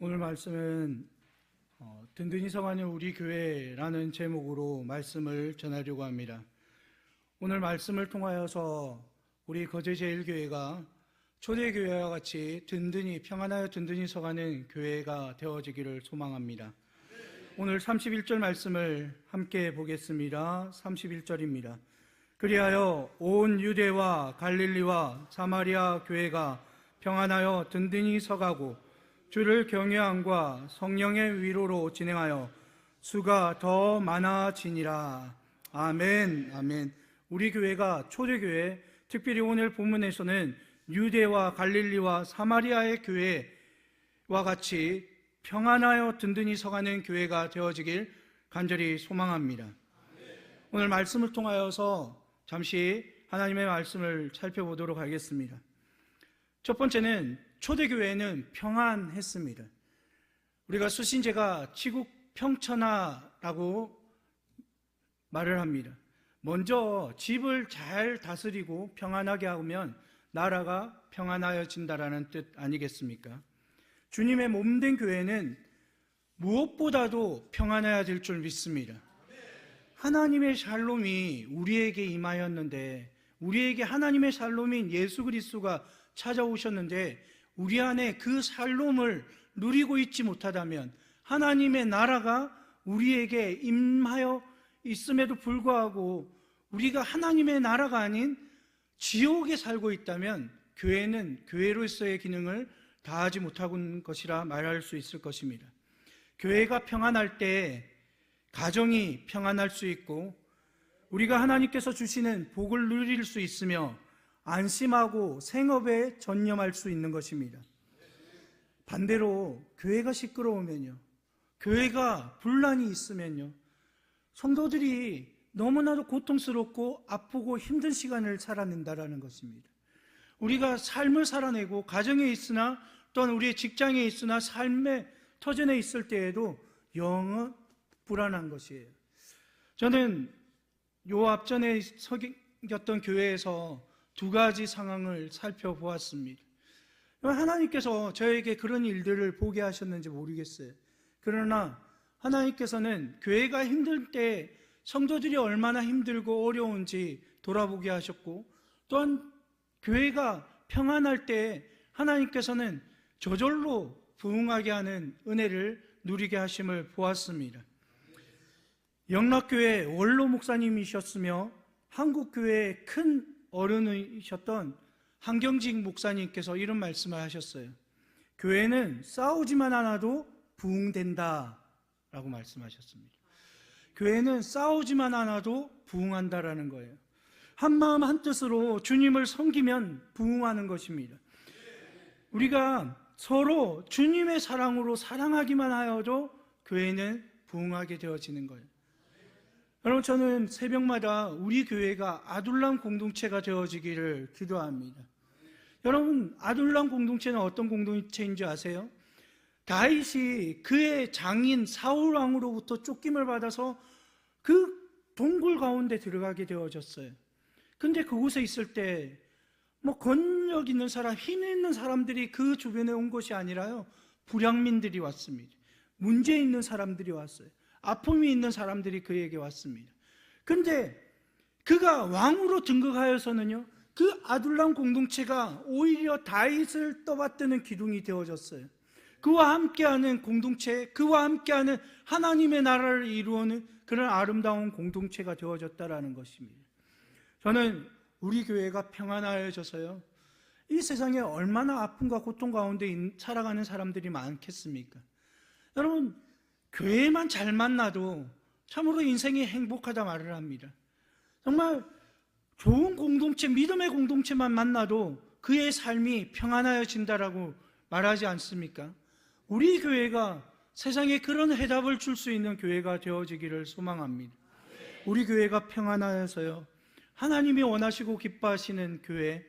오늘 말씀은 든든히 서가는 우리 교회라는 제목으로 말씀을 전하려고 합니다. 오늘 말씀을 통하여서 우리 거제제일교회가 초대교회와 같이 든든히 평안하여 든든히 서가는 교회가 되어지기를 소망합니다. 오늘 31절 말씀을 함께 보겠습니다. 31절입니다. 그리하여 온 유대와 갈릴리와 사마리아 교회가 평안하여 든든히 서가고 주를 경외함과 성령의 위로로 진행하여 수가 더 많아지니라. 아멘. 아멘. 우리 교회가 초대교회, 특별히 오늘 본문에서는 유대와 갈릴리와 사마리아의 교회와 같이 평안하여 든든히 서가는 교회가 되어지길 간절히 소망합니다. 오늘 말씀을 통하여서 잠시 하나님의 말씀을 살펴보도록 하겠습니다. 첫 번째는 초대교회는 평안했습니다. 우리가 수신제가 치국 평천하라고 말을 합니다. 먼저 집을 잘 다스리고 평안하게 하면 나라가 평안하여진다라는 뜻 아니겠습니까? 주님의 몸된 교회는 무엇보다도 평안해야 될 줄 믿습니다. 하나님의 샬롬이 우리에게 임하였는데, 우리에게 하나님의 샬롬인 예수 그리스도가 찾아오셨는데 우리 안에 그 샬롬을 누리고 있지 못하다면, 하나님의 나라가 우리에게 임하여 있음에도 불구하고 우리가 하나님의 나라가 아닌 지옥에 살고 있다면 교회는 교회로서의 기능을 다하지 못하고 있는 것이라 말할 수 있을 것입니다. 교회가 평안할 때 가정이 평안할 수 있고 우리가 하나님께서 주시는 복을 누릴 수 있으며 안심하고 생업에 전념할 수 있는 것입니다. 반대로 교회가 시끄러우면요, 교회가 분란이 있으면요, 성도들이 너무나도 고통스럽고 아프고 힘든 시간을 살아낸다라는 것입니다. 우리가 삶을 살아내고 가정에 있으나 또는 우리의 직장에 있으나 삶의 터전에 있을 때에도 영은 불안한 것이에요. 저는 요 앞전에 섬겼던 교회에서 두 가지 상황을 살펴보았습니다. 하나님께서 저에게 그런 일들을 보게 하셨는지 모르겠어요. 그러나 하나님께서는 교회가 힘들 때 성도들이 얼마나 힘들고 어려운지 돌아보게 하셨고, 또한 교회가 평안할 때 하나님께서는 저절로 부흥하게 하는 은혜를 누리게 하심을 보았습니다. 영락교회 원로 목사님이셨으며 한국교회의 큰 어른이셨던 한경직 목사님께서 이런 말씀을 하셨어요. 교회는 싸우지만 않아도 부흥된다 라고 말씀하셨습니다. 교회는 싸우지만 않아도 부흥한다라는 거예요. 한마음 한뜻으로 주님을 섬기면 부흥하는 것입니다. 우리가 서로 주님의 사랑으로 사랑하기만 하여도 교회는 부흥하게 되어지는 거예요. 여러분, 저는 새벽마다 우리 교회가 아둘람 공동체가 되어지기를 기도합니다. 여러분, 아둘람 공동체는 어떤 공동체인지 아세요? 다윗이 그의 장인 사울 왕으로부터 쫓김을 받아서 그 동굴 가운데 들어가게 되어졌어요. 근데 그곳에 있을 때 권력 있는 사람, 힘 있는 사람들이 그 주변에 온 것이 아니라요, 불량민들이 왔습니다. 문제 있는 사람들이 왔어요. 아픔이 있는 사람들이 그에게 왔습니다. 그런데 그가 왕으로 등극하여서는요, 그 아둘람 공동체가 오히려 다윗을 떠받드는 기둥이 되어졌어요. 그와 함께하는 공동체, 그와 함께하는 하나님의 나라를 이루는 그런 아름다운 공동체가 되어졌다라는 것입니다. 저는 우리 교회가 평안하여져서요, 이 세상에 얼마나 아픔과 고통 가운데 살아가는 사람들이 많겠습니까? 여러분, 교회만 잘 만나도 참으로 인생이 행복하다 말을 합니다. 정말 좋은 공동체, 믿음의 공동체만 만나도 그의 삶이 평안하여진다라고 말하지 않습니까? 우리 교회가 세상에 그런 해답을 줄 수 있는 교회가 되어지기를 소망합니다. 우리 교회가 평안하여서요, 하나님이 원하시고 기뻐하시는 교회,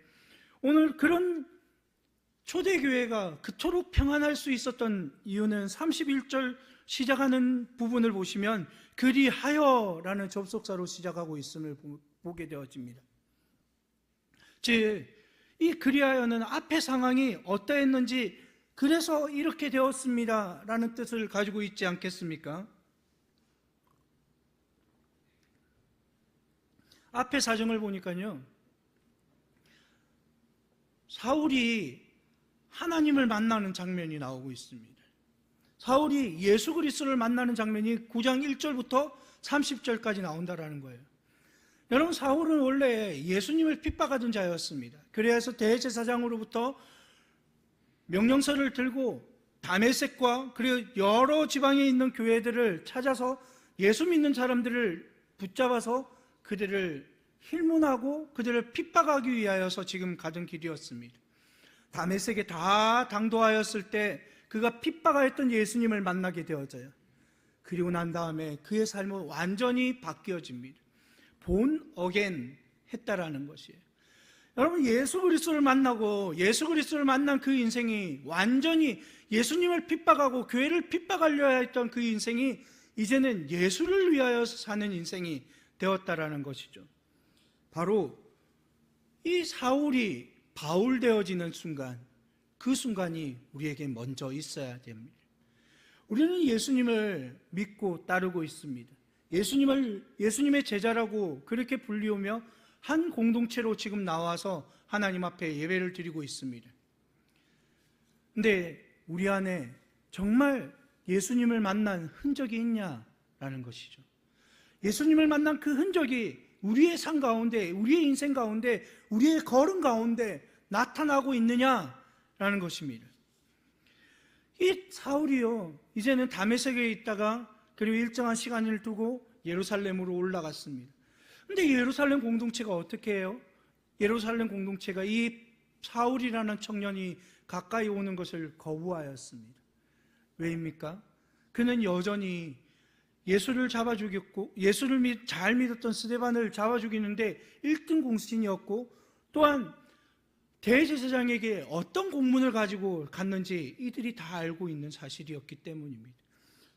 오늘 그런 초대교회가 그토록 평안할 수 있었던 이유는 31절 시작하는 부분을 보시면 그리하여라는 접속사로 시작하고 있음을 보게 되어집니다. 즉, 이 그리하여는 앞의 상황이 어떠했는지 그래서 이렇게 되었습니다 라는 뜻을 가지고 있지 않겠습니까? 앞에 사정을 보니까요, 사울이 하나님을 만나는 장면이 나오고 있습니다. 사울이 예수 그리스도를 만나는 장면이 9장 1절부터 30절까지 나온다라는 거예요. 여러분, 사울은 원래 예수님을 핍박하던 자였습니다. 그래서 대제사장으로부터 명령서를 들고 다메섹과 그리고 여러 지방에 있는 교회들을 찾아서 예수 믿는 사람들을 붙잡아서 그들을 힐문하고 그들을 핍박하기 위하여서 지금 가던 길이었습니다. 다메섹에 다 당도하였을 때 그가 핍박하였던 예수님을 만나게 되어져요. 그리고 난 다음에 그의 삶은 완전히 바뀌어집니다. 본 어겐 했다라는 것이에요. 여러분, 예수 그리스도를 만나고 예수 그리스도를 만난 그 인생이 완전히 예수님을 핍박하고 교회를 핍박하려 했던 그 인생이 이제는 예수를 위하여 사는 인생이 되었다라는 것이죠. 바로 이 사울이 바울 되어지는 순간, 그 순간이 우리에게 먼저 있어야 됩니다. 우리는 예수님을 믿고 따르고 있습니다. 예수님의 제자라고 그렇게 불리우며 한 공동체로 지금 나와서 하나님 앞에 예배를 드리고 있습니다. 근데 우리 안에 정말 예수님을 만난 흔적이 있냐라는 것이죠. 예수님을 만난 그 흔적이 우리의 삶 가운데, 우리의 인생 가운데, 우리의 걸음 가운데 나타나고 있느냐라는 것입니다. 이 사울이요, 이제는 다메섹에 있다가 그리고 일정한 시간을 두고 예루살렘으로 올라갔습니다. 근데 예루살렘 공동체가 어떻게 해요? 예루살렘 공동체가 이 사울이라는 청년이 가까이 오는 것을 거부하였습니다. 왜입니까? 그는 여전히 예수를 잡아 죽였고, 예수를 잘 믿었던 스데반을 잡아 죽이는데 1등 공신이었고, 또한 대제사장에게 어떤 공문을 가지고 갔는지 이들이 다 알고 있는 사실이었기 때문입니다.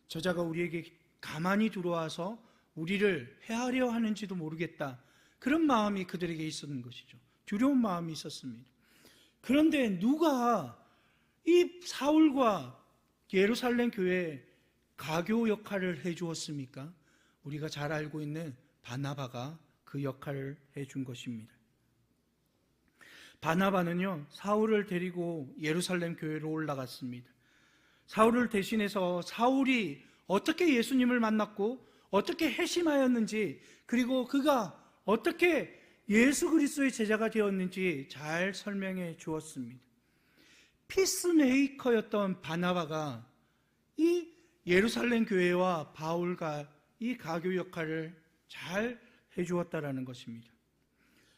저자가 우리에게 가만히 들어와서 우리를 해하려 하는지도 모르겠다, 그런 마음이 그들에게 있었는 것이죠. 두려운 마음이 있었습니다. 그런데 누가 이 사울과 예루살렘 교회에 가교 역할을 해주었습니까? 우리가 잘 알고 있는 바나바가 그 역할을 해준 것입니다. 바나바는요, 사울을 데리고 예루살렘 교회로 올라갔습니다. 사울을 대신해서 사울이 어떻게 예수님을 만났고 어떻게 회심하였는지, 그리고 그가 어떻게 예수 그리스도의 제자가 되었는지 잘 설명해 주었습니다. 피스메이커였던 바나바가 이 예루살렘 교회와 바울과 이 가교 역할을 잘 해주었다라는 것입니다.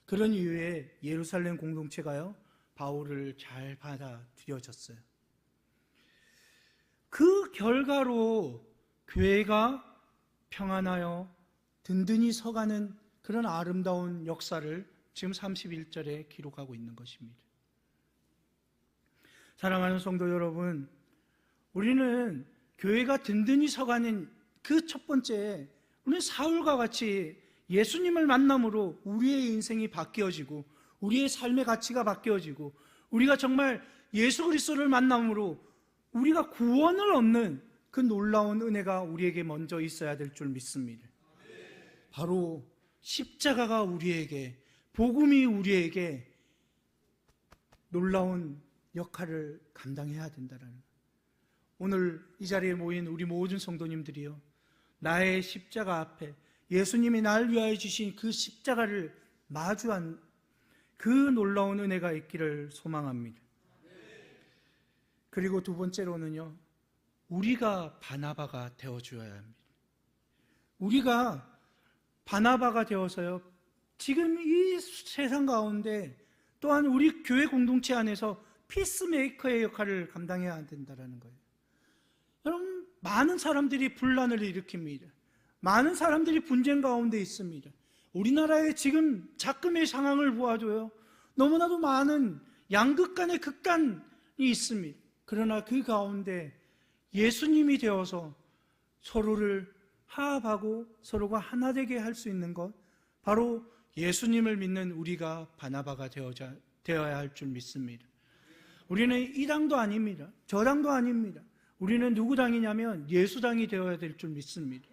그런 이유에 예루살렘 공동체가요, 바울을 잘 받아들여졌어요. 그 결과로 교회가 평안하여 든든히 서가는 그런 아름다운 역사를 지금 31절에 기록하고 있는 것입니다. 사랑하는 성도 여러분, 우리는 교회가 든든히 서가는 그 첫 번째, 우리는 사울과 같이 예수님을 만남으로 우리의 인생이 바뀌어지고 우리의 삶의 가치가 바뀌어지고 우리가 정말 예수 그리스도를 만남으로 우리가 구원을 얻는 그 놀라운 은혜가 우리에게 먼저 있어야 될 줄 믿습니다. 바로 십자가가 우리에게, 복음이 우리에게 놀라운 역할을 감당해야 된다는, 오늘 이 자리에 모인 우리 모든 성도님들이요, 나의 십자가 앞에 예수님이 날 위하여 주신 그 십자가를 마주한 그 놀라운 은혜가 있기를 소망합니다. 그리고 두 번째로는요, 우리가 바나바가 되어줘야 합니다. 우리가 바나바가 되어서요, 지금 이 세상 가운데 또한 우리 교회 공동체 안에서 피스메이커의 역할을 감당해야 된다는 거예요. 여러분, 많은 사람들이 분란을 일으킵니다. 많은 사람들이 분쟁 가운데 있습니다. 우리나라의 지금 작금의 상황을 보아줘요, 너무나도 많은 양극 간의 극단이 있습니다. 그러나 그 가운데 예수님이 되어서 서로를 화합하고 서로가 하나 되게 할 수 있는 것, 바로 예수님을 믿는 우리가 바나바가 되어야 할 줄 믿습니다. 우리는 이 당도 아닙니다. 저 당도 아닙니다. 우리는 누구 당이냐면 예수당이 되어야 될 줄 믿습니다.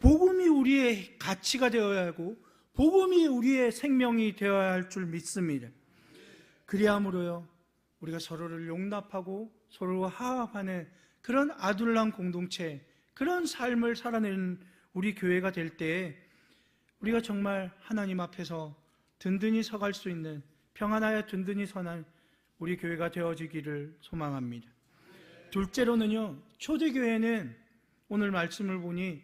복음이 우리의 가치가 되어야 하고 복음이 우리의 생명이 되어야 할 줄 믿습니다. 그리함으로요, 우리가 서로를 용납하고 서로와 화합하는 그런 아둘람 공동체, 그런 삶을 살아내는 우리 교회가 될 때 우리가 정말 하나님 앞에서 든든히 서갈 수 있는, 평안하여 든든히 서는 우리 교회가 되어지기를 소망합니다. 둘째로는요, 초대교회는 오늘 말씀을 보니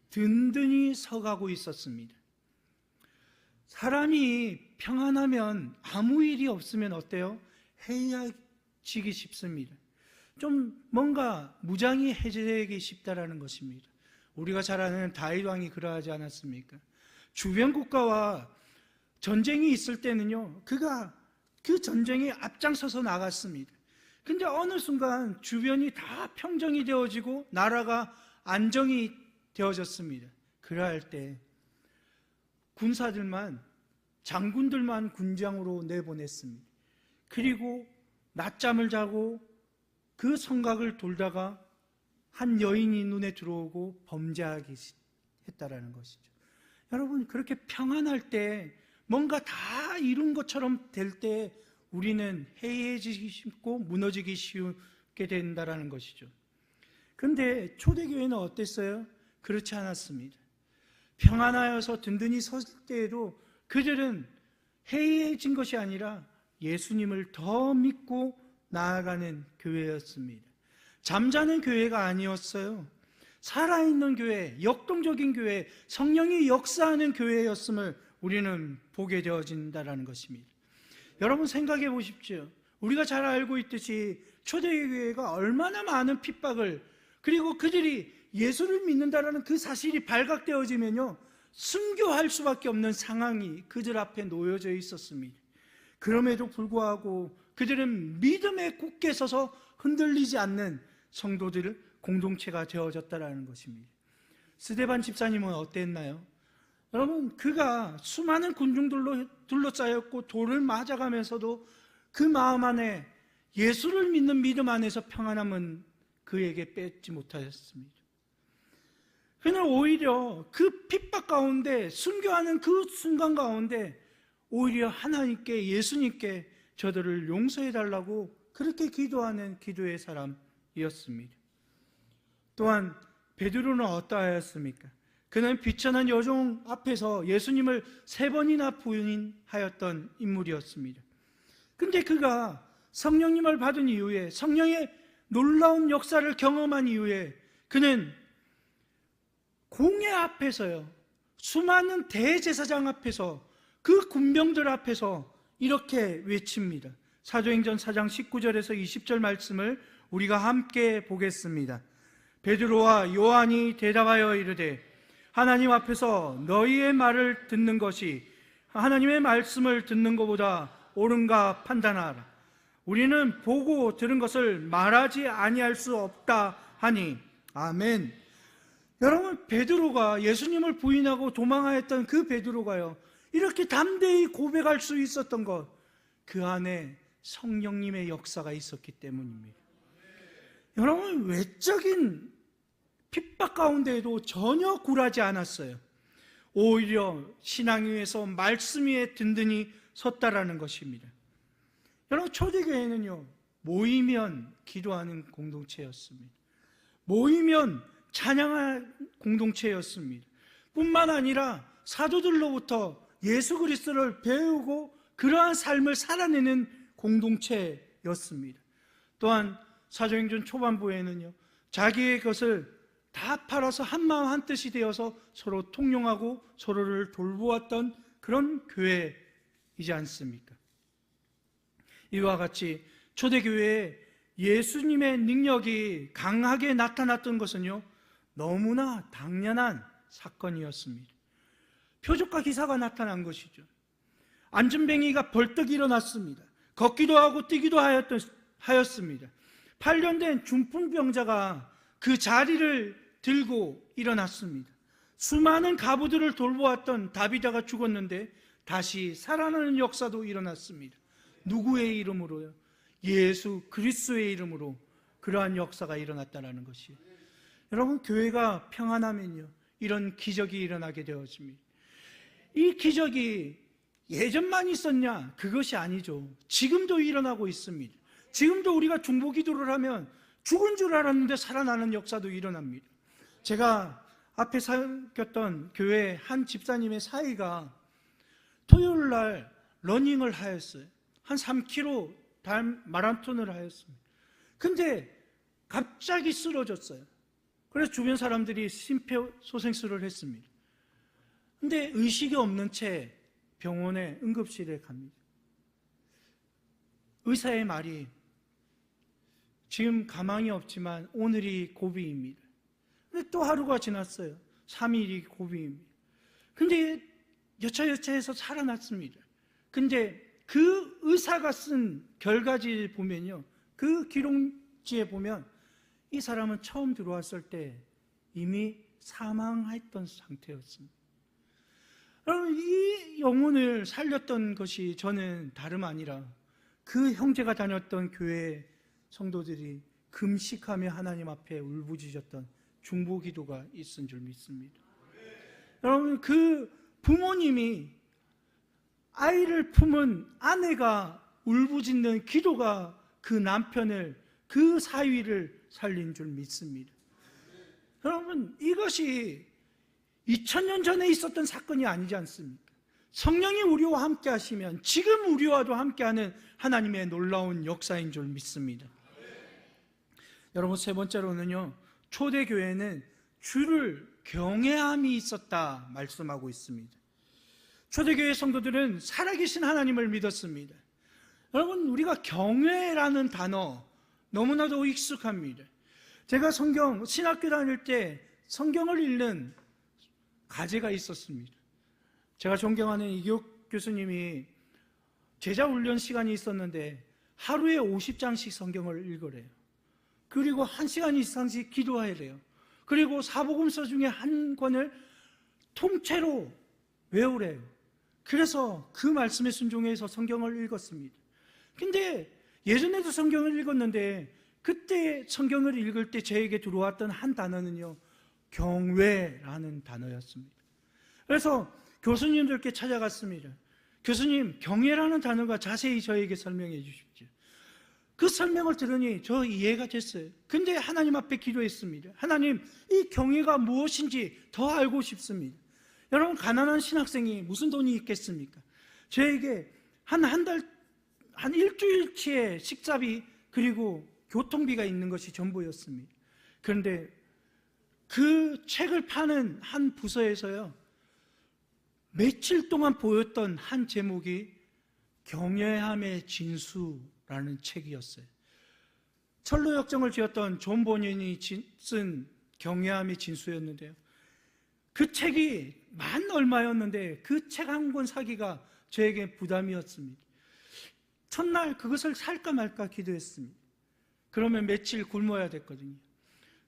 든든히 서가고 있었습니다. 사람이 평안하면, 아무 일이 없으면 어때요? 해이해지기 쉽습니다. 좀 뭔가 무장이 해제되기 쉽다라는 것입니다. 우리가 잘 아는 다윗 왕이 그러하지 않았습니까? 주변 국가와 전쟁이 있을 때는요, 그가 그 전쟁에 앞장서서 나갔습니다. 근데 어느 순간 주변이 다 평정이 되어지고 나라가 안정이 되어졌습니다. 그러할 때 군사들만, 장군들만 군장으로 내보냈습니다. 그리고 낮잠을 자고 그 성곽을 돌다가 한 여인이 눈에 들어오고 범죄하기 했다라는 것이죠. 여러분, 그렇게 평안할 때, 뭔가 다 이룬 것처럼 될 때 우리는 해이해지기 쉽고 무너지기 쉽게 된다라는 것이죠. 그런데 초대교회는 어땠어요? 그렇지 않았습니다. 평안하여서 든든히 설 때에도 그들은 해이해진 것이 아니라 예수님을 더 믿고 나아가는 교회였습니다. 잠자는 교회가 아니었어요. 살아있는 교회, 역동적인 교회, 성령이 역사하는 교회였음을 우리는 보게 되어진다는 것입니다. 여러분, 생각해 보십시오. 우리가 잘 알고 있듯이 초대교회가 얼마나 많은 핍박을, 그리고 그들이 예수를 믿는다라는 그 사실이 발각되어지면요, 순교할 수밖에 없는 상황이 그들 앞에 놓여져 있었습니다. 그럼에도 불구하고 그들은 믿음에 굳게 서서 흔들리지 않는 성도들 공동체가 되어졌다는 것입니다. 스데반 집사님은 어땠나요? 여러분, 그가 수많은 군중들로 둘러싸였고 돌을 맞아가면서도 그 마음 안에 예수를 믿는 믿음 안에서 평안함은 그에게 뺏지 못하였습니다. 그는 오히려 그 핍박 가운데, 순교하는 그 순간 가운데 오히려 하나님께, 예수님께 저들을 용서해달라고 그렇게 기도하는 기도의 사람이었습니다. 또한 베드로는 어떠하였습니까? 그는 비천한 여종 앞에서 예수님을 3번이나 부인하였던 인물이었습니다. 근데 그가 성령님을 받은 이후에, 성령의 놀라운 역사를 경험한 이후에 그는 공회 앞에서요, 수많은 대제사장 앞에서, 그 군병들 앞에서 이렇게 외칩니다. 사도행전 4장 19절에서 20절 말씀을 우리가 함께 보겠습니다. 베드로와 요한이 대답하여 이르되 하나님 앞에서 너희의 말을 듣는 것이 하나님의 말씀을 듣는 것보다 옳은가 판단하라. 우리는 보고 들은 것을 말하지 아니할 수 없다 하니 아멘. 여러분, 베드로가 예수님을 부인하고 도망하였던 그 베드로가요, 이렇게 담대히 고백할 수 있었던 것, 그 안에 성령님의 역사가 있었기 때문입니다. 여러분, 외적인 핍박 가운데에도 전혀 굴하지 않았어요. 오히려 신앙 위에서 말씀 위에 든든히 섰다라는 것입니다. 여러분, 초대교회는요, 모이면 기도하는 공동체였습니다. 모이면 찬양한 공동체였습니다. 뿐만 아니라 사도들로부터 예수 그리스도를 배우고 그러한 삶을 살아내는 공동체였습니다. 또한 사도행전 초반부에는요, 자기의 것을 다 팔아서 한마음 한뜻이 되어서 서로 통용하고 서로를 돌보았던 그런 교회이지 않습니까? 이와 같이 초대교회에 예수님의 능력이 강하게 나타났던 것은요, 너무나 당연한 사건이었습니다. 표적과 기사가 나타난 것이죠. 안전뱅이가 벌떡 일어났습니다. 걷기도 하고 뛰기도 하였습니다. 8년 된 중풍병자가 그 자리를 들고 일어났습니다. 수많은 과부들을 돌보았던 다비다가 죽었는데 다시 살아나는 역사도 일어났습니다. 누구의 이름으로요? 예수 그리스도의 이름으로 그러한 역사가 일어났다는 것이에요. 여러분, 교회가 평안하면요, 이런 기적이 일어나게 되어집니다. 이 기적이 예전만 있었냐? 그것이 아니죠. 지금도 일어나고 있습니다. 지금도 우리가 중보기도를 하면 죽은 줄 알았는데 살아나는 역사도 일어납니다. 제가 앞에 섬겼던 교회 한 집사님의 사이가 토요일 날 러닝을 하였어요. 한 3km 마라톤을 하였습니다. 근데 갑자기 쓰러졌어요. 그래서 주변 사람들이 심폐소생술을 했습니다. 근데 의식이 없는 채 병원에 응급실에 갑니다. 의사의 말이 지금 가망이 없지만 오늘이 고비입니다. 근데 또 하루가 지났어요. 3일이 고비입니다. 근데 여차여차해서 살아났습니다. 근데 그 의사가 쓴 결과지를 보면요, 그 기록지에 보면 이 사람은 처음 들어왔을 때 이미 사망했던 상태였습니다. 여러분, 이 영혼을 살렸던 것이 저는 다름 아니라 그 형제가 다녔던 교회 성도들이 금식하며 하나님 앞에 울부짖었던 중보기도가 있은 줄 믿습니다. 여러분, 그 부모님이 아이를 품은 아내가 울부짖는 기도가 그 남편을, 그 사위를 살린 줄 믿습니다. 여러분, 이것이 2000년 전에 있었던 사건이 아니지 않습니까? 성령이 우리와 함께 하시면 지금 우리와도 함께하는 하나님의 놀라운 역사인 줄 믿습니다. 여러분, 세 번째로는요, 초대교회는 주를 경외함이 있었다 말씀하고 있습니다. 초대교회 성도들은 살아계신 하나님을 믿었습니다. 여러분, 우리가 경외라는 단어 너무나도 익숙합니다. 제가 신학교 다닐 때 성경을 읽는 과제가 있었습니다. 제가 존경하는 이교육 교수님이 제자 훈련 시간이 있었는데 하루에 50장씩 성경을 읽으래요. 그리고 1시간 이상씩 기도해야 돼요. 그리고 사복음서 중에 한 권을 통째로 외우래요. 그래서 그 말씀에 순종해서 성경을 읽었습니다. 근데 예전에도 성경을 읽었는데 그때 성경을 읽을 때 저에게 들어왔던 한 단어는요, 경외라는 단어였습니다. 그래서 교수님들께 찾아갔습니다. 교수님, 경외라는 단어가 자세히 저에게 설명해 주십시오. 그 설명을 들으니 저 이해가 됐어요. 근데 하나님 앞에 기도했습니다. 하나님, 이 경외가 무엇인지 더 알고 싶습니다. 여러분, 가난한 신학생이 무슨 돈이 있겠습니까? 저에게 한 일주일치의 식사비 그리고 교통비가 있는 것이 전부였습니다. 그런데 그 책을 파는 한 부서에서요, 며칠 동안 보였던 한 제목이 경외함의 진수라는 책이었어요. 철로 역정을 지었던 존 버년이 쓴 경외함의 진수였는데요, 그 책이 만 얼마였는데 그 책 한 권 사기가 저에게 부담이었습니다. 첫날 그것을 살까 말까 기도했습니다. 그러면 며칠 굶어야 됐거든요.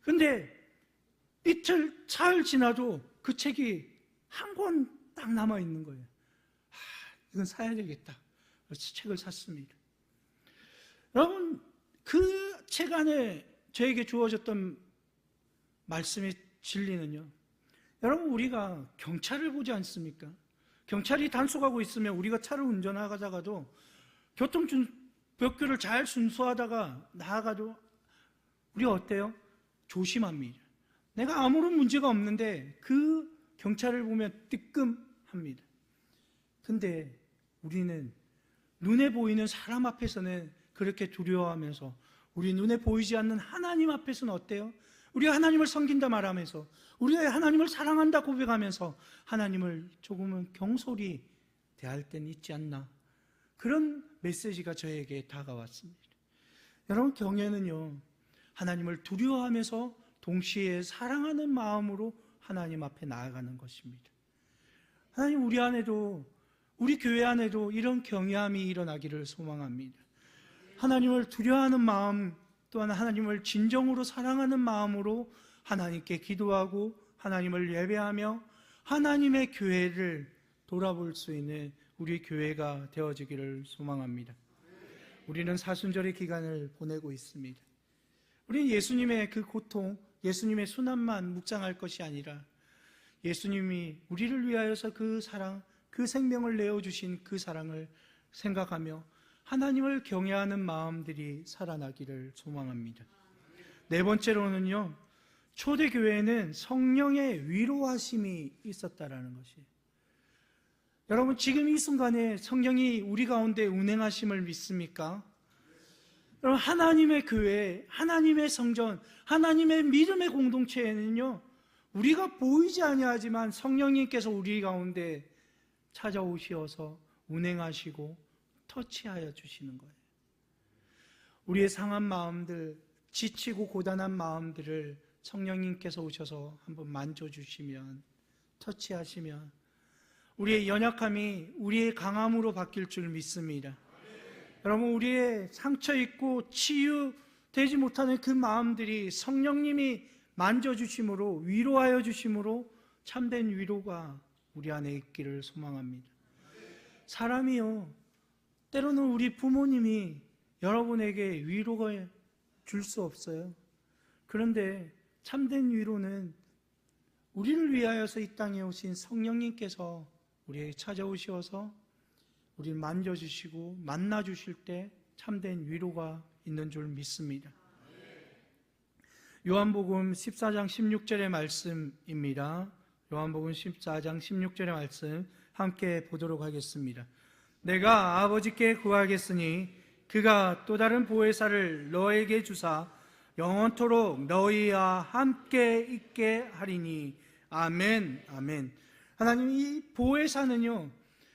근데 이틀, 사흘 지나도 그 책이 한 권 딱 남아있는 거예요. 이건 사야 되겠다. 그래서 책을 샀습니다. 여러분, 그 책 안에 저에게 주어졌던 말씀의 진리는요, 여러분, 우리가 경찰을 보지 않습니까? 경찰이 단속하고 있으면 우리가 차를 운전하다가도 교통법규를 잘 순수하다가 나아가도 우리가 어때요? 조심합니다. 내가 아무런 문제가 없는데 그 경찰을 보면 뜨끔합니다. 근데 우리는 눈에 보이는 사람 앞에서는 그렇게 두려워하면서 우리 눈에 보이지 않는 하나님 앞에서는 어때요? 우리가 하나님을 섬긴다 말하면서, 우리가 하나님을 사랑한다 고백하면서 하나님을 조금은 경솔히 대할 때는 있지 않나, 그런 메시지가 저에게 다가왔습니다. 여러분, 경외는요, 하나님을 두려워하면서 동시에 사랑하는 마음으로 하나님 앞에 나아가는 것입니다. 하나님, 우리 안에도, 우리 교회 안에도 이런 경외함이 일어나기를 소망합니다. 하나님을 두려워하는 마음, 또한 하나님을 진정으로 사랑하는 마음으로 하나님께 기도하고 하나님을 예배하며 하나님의 교회를 돌아볼 수 있는 우리 교회가 되어지기를 소망합니다. 우리는 사순절의 기간을 보내고 있습니다. 우리는 예수님의 그 고통, 예수님의 순환만 묵상할 것이 아니라 예수님이 우리를 위하여서 그 사랑, 그 생명을 내어주신 그 사랑을 생각하며 하나님을 경외하는 마음들이 살아나기를 소망합니다. 네 번째로는요, 초대교회에는 성령의 위로하심이 있었다라는 것이에요. 여러분, 지금 이 순간에 성령이 우리 가운데 운행하심을 믿습니까? 여러분, 하나님의 교회, 하나님의 성전, 하나님의 믿음의 공동체에는요, 우리가 보이지 아니하지만 성령님께서 우리 가운데 찾아오시어서 운행하시고 터치하여 주시는 거예요. 우리의 상한 마음들, 지치고 고단한 마음들을 성령님께서 오셔서 한번 만져주시면, 터치하시면 우리의 연약함이 우리의 강함으로 바뀔 줄 믿습니다. 여러분, 우리의 상처 있고 치유되지 못하는 그 마음들이 성령님이 만져주심으로, 위로하여 주심으로 참된 위로가 우리 안에 있기를 소망합니다. 사람이요, 때로는 우리 부모님이 여러분에게 위로가 줄 수 없어요. 그런데 참된 위로는 우리를 위하여서 이 땅에 오신 성령님께서 우리에게 찾아오셔서 우리를 만져주시고 만나주실 때 참된 위로가 있는 줄 믿습니다. 요한복음 14장 16절의 말씀입니다. 요한복음 14장 16절의 말씀 함께 보도록 하겠습니다. 내가 아버지께 구하겠으니 그가 또 다른 보혜사를 너에게 주사 영원토록 너희와 함께 있게 하리니. 아멘, 아멘. 하나님, 이 보혜사는요,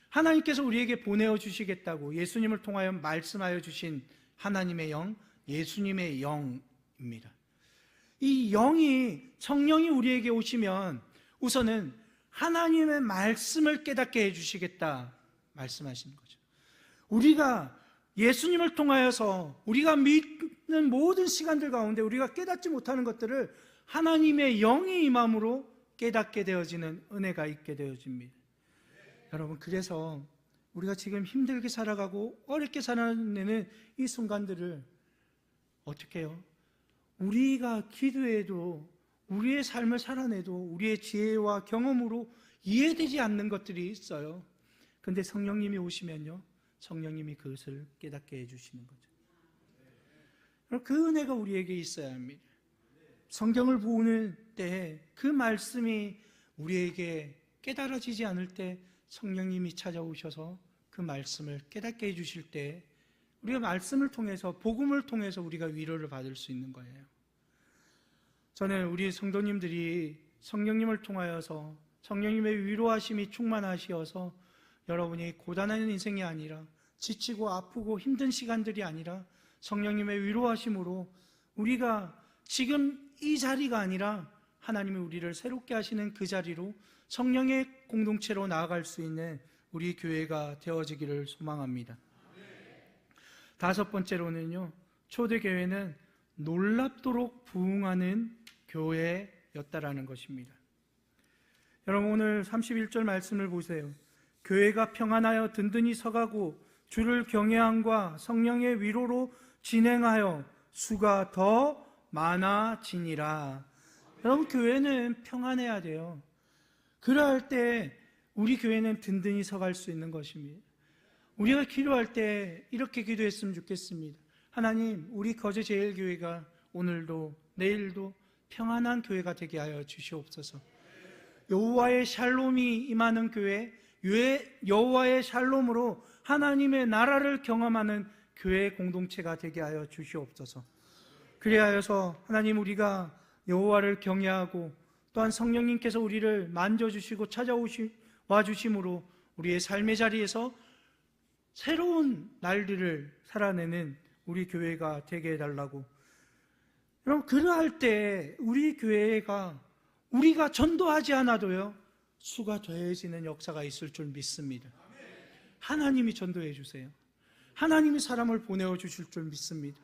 하나님께서 우리에게 보내어 주시겠다고 예수님을 통하여 말씀하여 주신 하나님의 영, 예수님의 영입니다. 이 영이, 성령이 우리에게 오시면 우선은 하나님의 말씀을 깨닫게 해주시겠다 말씀하시는 거죠. 우리가 예수님을 통하여서 우리가 믿는 모든 시간들 가운데 우리가 깨닫지 못하는 것들을 하나님의 영이 임함으로 깨닫게 되어지는 은혜가 있게 되어집니다. 여러분, 그래서 우리가 지금 힘들게 살아가고 어렵게 살아내는 이 순간들을 어떻게 해요? 우리가 기도해도, 우리의 삶을 살아내도 우리의 지혜와 경험으로 이해되지 않는 것들이 있어요. 그런데 성령님이 오시면요, 성령님이 그것을 깨닫게 해주시는 거죠. 그 은혜가 우리에게 있어야 합니다. 성경을 보는 때 그 말씀이 우리에게 깨달아지지 않을 때 성령님이 찾아오셔서 그 말씀을 깨닫게 해주실 때 우리가 말씀을 통해서, 복음을 통해서 우리가 위로를 받을 수 있는 거예요. 저는 우리 성도님들이 성령님을 통하여서 성령님의 위로하심이 충만하시어서 여러분이 고단한 인생이 아니라, 지치고 아프고 힘든 시간들이 아니라 성령님의 위로하심으로 우리가 지금 이 자리가 아니라 하나님이 우리를 새롭게 하시는 그 자리로 성령의 공동체로 나아갈 수 있는 우리 교회가 되어지기를 소망합니다. 다섯 번째로는요, 초대교회는 놀랍도록 부흥하는 교회였다라는 것입니다. 여러분, 오늘 31절 말씀을 보세요. 교회가 평안하여 든든히 서가고 주를 경외함과 성령의 위로로 진행하여 수가 더 많아지니라. 여러분, 교회는 평안해야 돼요. 그러할 때 우리 교회는 든든히 서갈 수 있는 것입니다. 우리가 기도할 때 이렇게 기도했으면 좋겠습니다. 하나님, 우리 거제제일교회가 오늘도 내일도 평안한 교회가 되게 하여 주시옵소서. 여호와의 샬롬이 임하는 교회, 여호와의 샬롬으로 하나님의 나라를 경험하는 교회 공동체가 되게 하여 주시옵소서. 그리하여서 하나님, 우리가 여호와를 경외하고 또한 성령님께서 우리를 만져주시고 찾아와 주심으로 우리의 삶의 자리에서 새로운 날들을 살아내는 우리 교회가 되게 해달라고. 여러분, 그러할 때 우리 교회가 우리가 전도하지 않아도요, 수가 더해지는 역사가 있을 줄 믿습니다. 하나님이 전도해 주세요. 하나님이 사람을 보내어 주실 줄 믿습니다.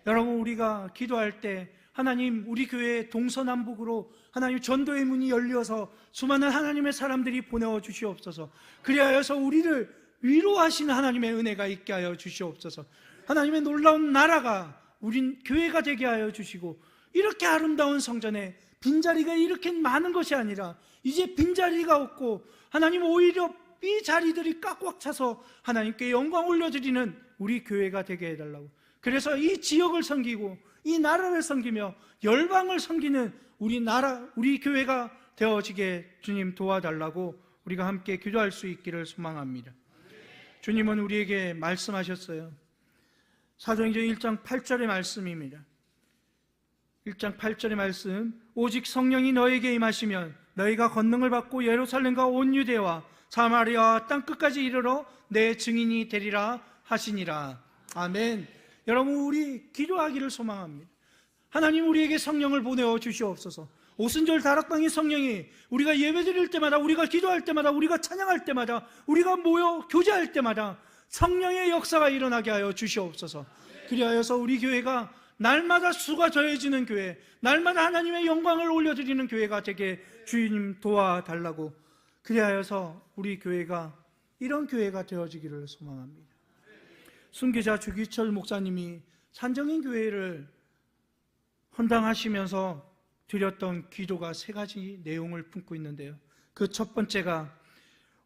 여러분, 우리가 기도할 때 하나님, 우리 교회 동서남북으로 하나님 전도의 문이 열려서 수많은 하나님의 사람들이 보내어 주시옵소서. 그리하여서 우리를 위로하시는 하나님의 은혜가 있게 하여 주시옵소서. 하나님의 놀라운 나라가 우린 교회가 되게 하여 주시고, 이렇게 아름다운 성전에 빈자리가 이렇게 많은 것이 아니라 이제 빈자리가 없고, 하나님 오히려 이 자리들이 꽉꽉 차서 하나님께 영광 올려드리는 우리 교회가 되게 해달라고. 그래서 이 지역을 섬기고 이 나라를 섬기며 열방을 섬기는 우리 교회가 되어지게 주님 도와달라고 우리가 함께 기도할 수 있기를 소망합니다. 주님은 우리에게 말씀하셨어요. 사도행전 1장 8절의 말씀입니다. 1장 8절의 말씀, 오직 성령이 너에게 임하시면 너희가 권능을 받고 예루살렘과 온 유대와 사마리아와 땅끝까지 이르러 내 증인이 되리라 하시니라. 아멘. 여러분, 우리 기도하기를 소망합니다. 하나님 우리에게 성령을 보내어 주시옵소서. 오순절 다락방의 성령이 우리가 예배드릴 때마다, 우리가 기도할 때마다, 우리가 찬양할 때마다, 우리가 모여 교제할 때마다 성령의 역사가 일어나게 하여 주시옵소서. 그리하여서 우리 교회가 날마다 수가 더해지는 교회, 날마다 하나님의 영광을 올려드리는 교회가 되게 주님 도와달라고. 그리하여서 우리 교회가 이런 교회가 되어지기를 소망합니다. 순교자 주기철 목사님이 산정인 교회를 헌당하시면서 드렸던 기도가 3가지 내용을 품고 있는데요. 그 첫 번째가,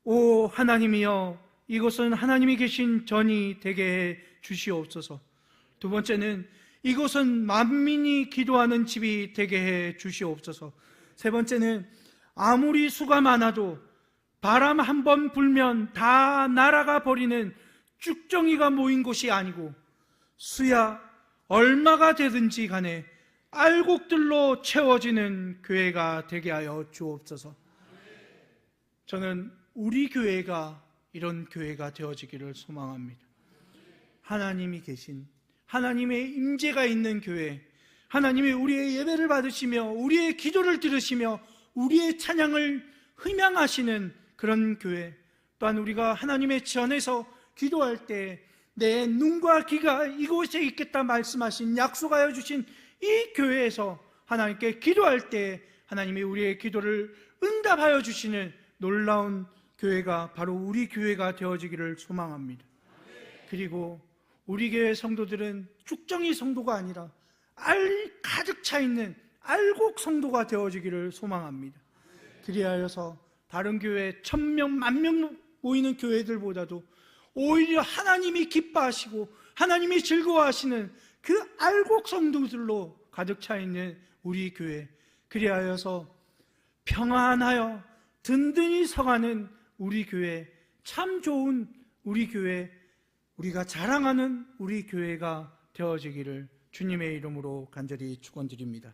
오 하나님이여, 이곳은 하나님이 계신 전이 되게 해 주시옵소서. 두 번째는, 이곳은 만민이 기도하는 집이 되게 해 주시옵소서. 세 번째는, 아무리 수가 많아도 바람 한 번 불면 다 날아가 버리는 쭉정이가 모인 곳이 아니고, 수야 얼마가 되든지 간에 알곡들로 채워지는 교회가 되게 하여 주옵소서. 저는 우리 교회가 이런 교회가 되어지기를 소망합니다. 하나님이 계신, 하나님의 임재가 있는 교회, 하나님이 우리의 예배를 받으시며 우리의 기도를 들으시며 우리의 찬양을 흠양하시는 그런 교회, 또한 우리가 하나님의 전에서 기도할 때 내 눈과 귀가 이곳에 있겠다 말씀하신, 약속하여 주신 이 교회에서 하나님께 기도할 때 하나님이 우리의 기도를 응답하여 주시는 놀라운 교회가 바로 우리 교회가 되어지기를 소망합니다. 그리고 우리 교회 성도들은 쭉정이 성도가 아니라 가득 차 있는 알곡 성도가 되어지기를 소망합니다. 그리하여서 다른 교회 1000명, 10,000명 모이는 교회들보다도 오히려 하나님이 기뻐하시고 하나님이 즐거워하시는 그 알곡 성도들로 가득 차 있는 우리 교회, 그리하여서 평안하여 든든히 서가는 우리 교회, 참 좋은 우리 교회, 우리가 자랑하는 우리 교회가 되어지기를 주님의 이름으로 간절히 축원드립니다.